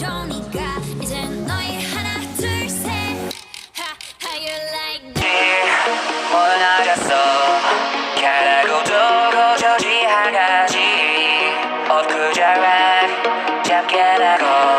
좋으니까 이젠 너희 하나 둘셋 How you like that 원하셨어 가라고도 고저지 한 가지 엊그저만 잠깐 하고